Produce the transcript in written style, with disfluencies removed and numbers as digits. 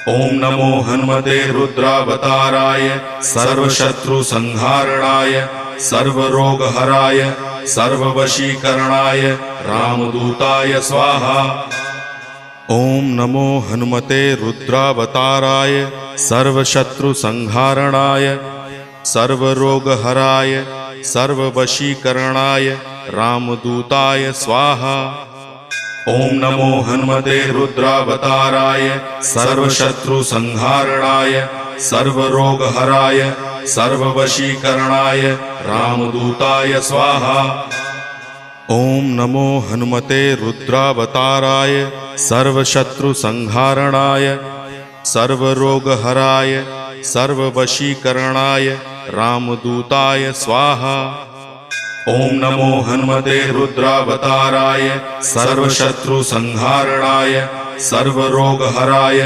ओम नमो हनुमते रुद्रावताराय सर्वशत्रुसंहारणाय सर्वरोगहराय सर्ववशीकरणाय रामदूताय स्वाहा। ओम नमो हनुमते रुद्रावताराय सर्वशत्रुसंहारणाय सर्वरोगहराय सर्ववशीकरणाय रामदूताय स्वाहा। ओम नमो हनुमते रुद्रावताराय सर्वशत्रुसंहारणाय सर्वरोगहराय सर्ववशीकरणाय रामदूताय स्वाहा। ओम नमो हनुमते रुद्रावताराय सर्वशत्रुसंहारणाय सर्वरोगहराय सर्ववशीकरणाय रामदूताय स्वाहा। ओम नमो हनुमते रुद्रावताराय सर्वशत्रुसंहारणाय सर्वरोगहराय